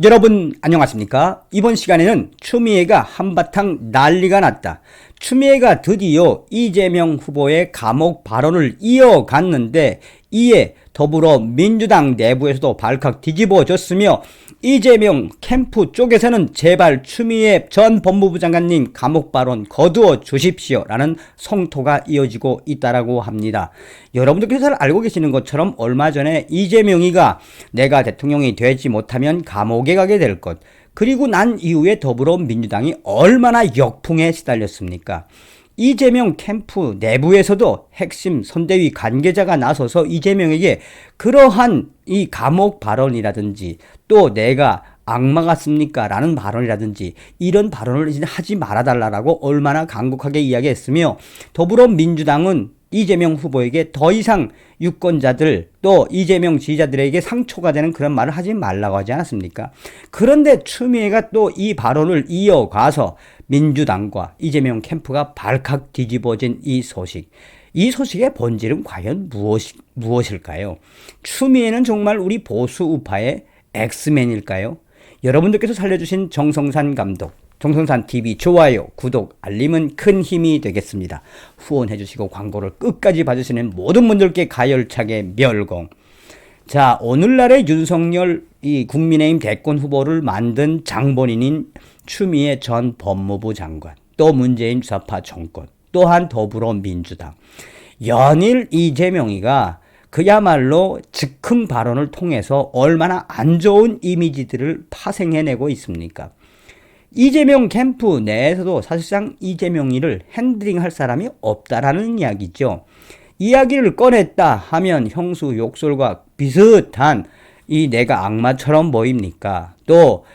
여러분 안녕하십니까? 이번 시간에는 추미애가 한바탕 난리가 났다. 추미애가 드디어 이재명 후보의 감옥 발언을 이어갔는데 이에 더불어민주당 내부에서도 발칵 뒤집어졌으며 이재명 캠프 쪽에서는 제발 추미애 전 법무부 장관님 감옥 발언 거두어 주십시오 라는 성토가 이어지고 있다라고 합니다. 여러분들께서 잘 알고 계시는 것처럼 얼마 전에 이재명이가 내가 대통령이 되지 못하면 감옥에 가게 될 것, 그리고 난 이후에 더불어민주당이 얼마나 역풍에 시달렸습니까? 이재명 캠프 내부에서도 핵심 선대위 관계자가 나서서 이재명에게 그러한 이 감옥 발언이라든지 또 내가 악마 같습니까? 라는 발언이라든지 이런 발언을 이제 하지 말아달라고 얼마나 강력하게 이야기했으며 더불어민주당은 이재명 후보에게 더 이상 유권자들 또 이재명 지지자들에게 상처가 되는 그런 말을 하지 말라고 하지 않았습니까? 그런데 추미애가 또 이 발언을 이어가서 민주당과 이재명 캠프가 발칵 뒤집어진 이 소식. 이 소식의 본질은 과연 무엇일까요? 추미애는 정말 우리 보수 우파의 엑스맨일까요? 여러분들께서 살려주신 정성산 감독, 정성산TV 좋아요, 구독, 알림은 큰 힘이 되겠습니다. 후원해주시고 광고를 끝까지 봐주시는 모든 분들께 가열차게 멸공. 자, 오늘날의 윤석열 이 국민의힘 대권 후보를 만든 장본인인 추미애 전 법무부 장관, 또 문재인 좌파 정권, 또한 더불어민주당. 연일 이재명이가 그야말로 즉흥 발언을 통해서 얼마나 안 좋은 이미지들을 파생해내고 있습니까? 이재명 캠프 내에서도 사실상 이재명이를 핸들링할 사람이 없다라는 이야기죠. 이야기를 꺼냈다 하면 형수 욕설과 비슷한 이 내가 악마처럼 보입니까? 또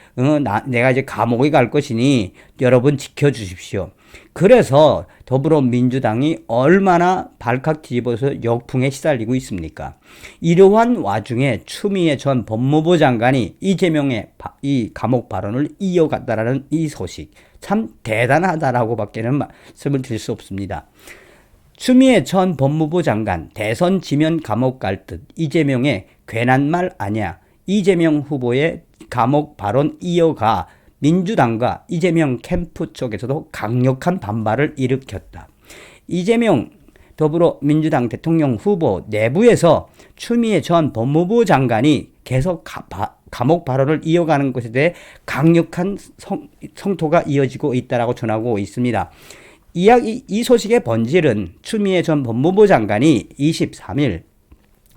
내가 이제 감옥에 갈 것이니 여러분 지켜주십시오. 그래서 더불어민주당이 얼마나 발칵 뒤집어서 역풍에 시달리고 있습니까? 이러한 와중에 추미애 전 법무부 장관이 이재명의 이 감옥 발언을 이어갔다라는 이 소식 참 대단하다라고 밖에는 말씀을 드릴 수 없습니다. 추미애 전 법무부 장관 대선 지면 감옥 갈 듯 이재명의 괜한 말 아니야. 이재명 후보의 감옥 발언 이어가 민주당과 이재명 캠프 쪽에서도 강력한 반발을 일으켰다. 이재명 더불어민주당 대통령 후보 내부에서 추미애 전 법무부 장관이 계속 감옥 발언을 이어가는 것에 대해 강력한 성토가 이어지고 있다라고 전하고 있습니다. 이 소식의 본질은 추미애 전 법무부 장관이 23일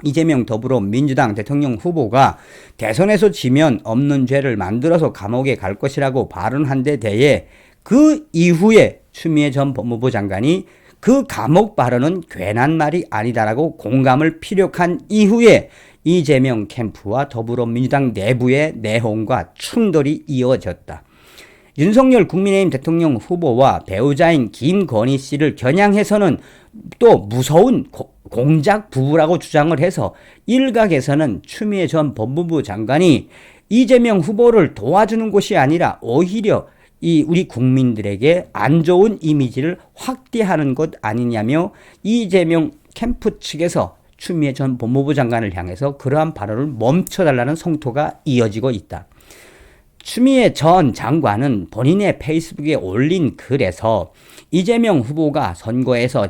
이재명 더불어민주당 대통령 후보가 대선에서 지면 없는 죄를 만들어서 감옥에 갈 것이라고 발언한 데 대해 그 이후에 추미애 전 법무부 장관이 그 감옥 발언은 괜한 말이 아니다라고 공감을 피력한 이후에 이재명 캠프와 더불어민주당 내부의 내홍과 충돌이 이어졌다. 윤석열 국민의힘 대통령 후보와 배우자인 김건희 씨를 겨냥해서는 또 무서운 공작 부부라고 주장을 해서 일각에서는 추미애 전 법무부 장관이 이재명 후보를 도와주는 것이 아니라 오히려 우리 국민들에게 안 좋은 이미지를 확대하는 것 아니냐며 이재명 캠프 측에서 추미애 전 법무부 장관을 향해서 그러한 발언을 멈춰달라는 성토가 이어지고 있다. 추미애 전 장관은 본인의 페이스북에 올린 글에서 이재명 후보가 선거에서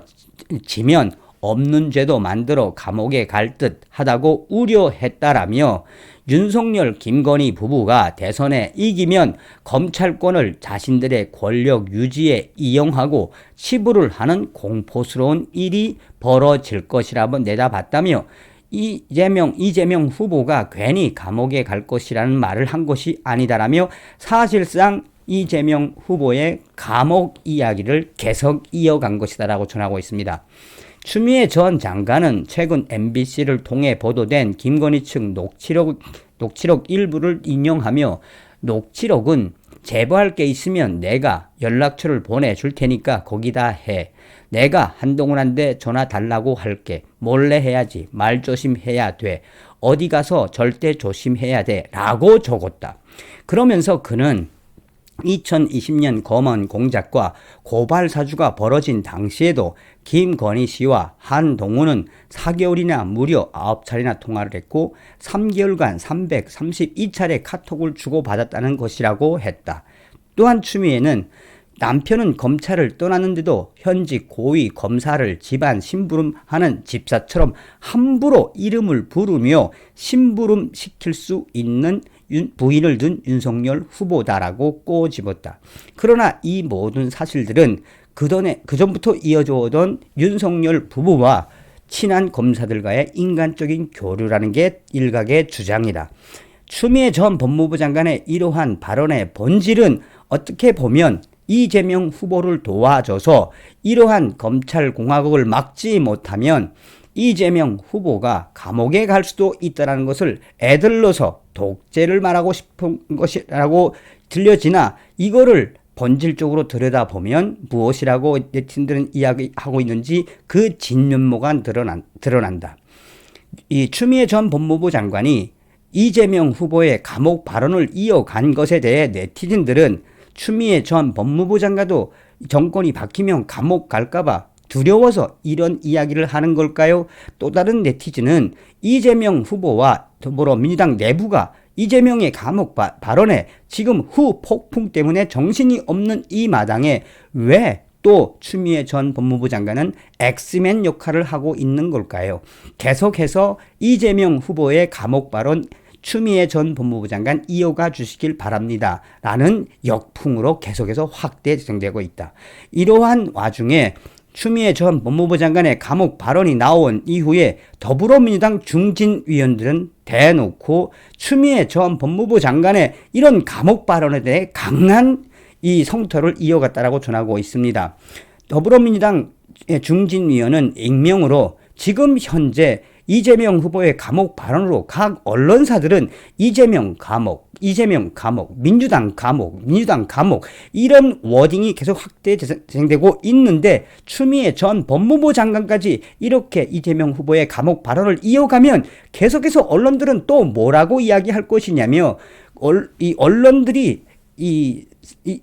지면 없는 죄도 만들어 감옥에 갈 듯 하다고 우려했다라며 윤석열 김건희 부부가 대선에 이기면 검찰권을 자신들의 권력 유지에 이용하고 치부를 하는 공포스러운 일이 벌어질 것이라고 내다봤다며 이재명 후보가 괜히 감옥에 갈 것이라는 말을 한 것이 아니다라며 사실상 이재명 후보의 감옥 이야기를 계속 이어간 것이다라고 전하고 있습니다. 추미애 전 장관은 최근 MBC를 통해 보도된 김건희 측 녹취록 일부를 인용하며 녹취록은 제보할 게 있으면 내가 연락처를 보내줄 테니까 거기다 해. 내가 한동훈한테 전화 달라고 할게. 몰래 해야지. 말 조심해야 돼. 어디 가서 절대 조심해야 돼. 라고 적었다. 그러면서 그는 2020년 검언 공작과 고발 사주가 벌어진 당시에도 김건희 씨와 한동훈은 4개월이나 무려 9차례나 통화를 했고 3개월간 332차례 카톡을 주고받았다는 것이라고 했다. 또한 추미애는 남편은 검찰을 떠났는데도 현직 고위 검사를 집안 심부름하는 집사처럼 함부로 이름을 부르며 심부름 시킬 수 있는 부인을 둔 윤석열 후보다라고 꼬집었다. 그러나 이 모든 사실들은 그전부터 이어져 오던 윤석열 부부와 친한 검사들과의 인간적인 교류라는 게 일각의 주장이다. 추미애 전 법무부 장관의 이러한 발언의 본질은 어떻게 보면 이재명 후보를 도와줘서 이러한 검찰공화국을 막지 못하면 이재명 후보가 감옥에 갈 수도 있다는 것을 애들러서 독재를 말하고 싶은 것이라고 들려지나 이거를 본질적으로 들여다보면 무엇이라고 네티즌들은 이야기하고 있는지 그 진면모가 드러난다. 이 추미애 전 법무부 장관이 이재명 후보의 감옥 발언을 이어간 것에 대해 네티즌들은 추미애 전 법무부 장관도 정권이 바뀌면 감옥 갈까봐 두려워서 이런 이야기를 하는 걸까요? 또 다른 네티즌은 이재명 후보와 더불어민주당 내부가 이재명의 감옥 발언에 지금 후폭풍 때문에 정신이 없는 이 마당에 왜 또 추미애 전 법무부 장관은 엑스맨 역할을 하고 있는 걸까요? 계속해서 이재명 후보의 감옥 발언 추미애 전 법무부 장관 이어가 주시길 바랍니다. 라는 역풍으로 계속해서 확대 진행되고 있다. 이러한 와중에 추미애 전 법무부 장관의 감옥 발언이 나온 이후에 더불어민주당 중진위원들은 대놓고 추미애 전 법무부 장관의 이런 감옥 발언에 대해 강한 이 성토를 이어갔다라고 전하고 있습니다. 더불어민주당 중진위원은 익명으로 지금 현재 이재명 후보의 감옥 발언으로 각 언론사들은 이재명 감옥, 민주당 감옥 이런 워딩이 계속 확대 진행되고 있는데 추미애 전 법무부 장관까지 이렇게 이재명 후보의 감옥 발언을 이어가면 계속해서 언론들은 또 뭐라고 이야기할 것이냐며 이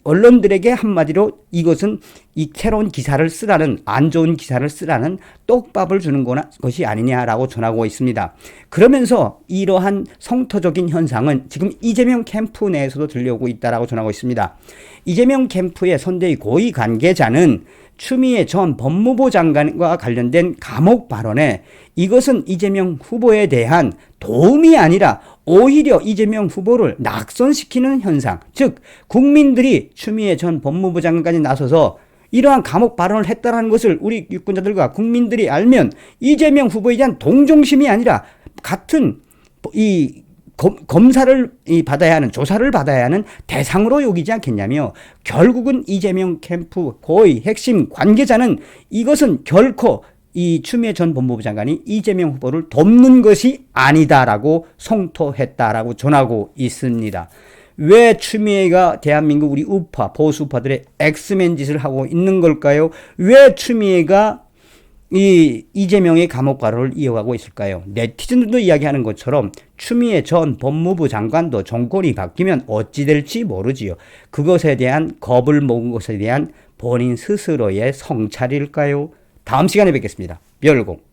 언론들에게 한마디로 이것은 이 새로운 기사를 쓰라는 안 좋은 기사를 쓰라는 떡밥을 주는 것이 아니냐라고 전하고 있습니다. 그러면서 이러한 성토적인 현상은 지금 이재명 캠프 내에서도 들려오고 있다라고 전하고 있습니다. 이재명 캠프의 선대위 고위 관계자는 추미애 전 법무부 장관과 관련된 감옥 발언에 이것은 이재명 후보에 대한 도움이 아니라 오히려 이재명 후보를 낙선시키는 현상, 즉 국민들이 추미애 전 법무부 장관까지 나서서 이러한 감옥 발언을 했다는 것을 우리 유권자들과 국민들이 알면 이재명 후보에 대한 동정심이 아니라 같은 이 검사를 받아야 하는, 조사를 받아야 하는 대상으로 여기지 않겠냐며 결국은 이재명 캠프 고위 핵심 관계자는 이것은 결코 이 추미애 전 법무부 장관이 이재명 후보를 돕는 것이 아니다라고 성토했다라고 전하고 있습니다. 왜 추미애가 대한민국 우리 우파, 보수우파들의 엑스맨 짓을 하고 있는 걸까요? 왜 추미애가 이재명의 감옥 발언을 이어가고 있을까요? 네티즌들도 이야기하는 것처럼 추미애 전 법무부 장관도 정권이 바뀌면 어찌 될지 모르지요. 그것에 대한 겁을 먹은 것에 대한 본인 스스로의 성찰일까요? 다음 시간에 뵙겠습니다. 멸공.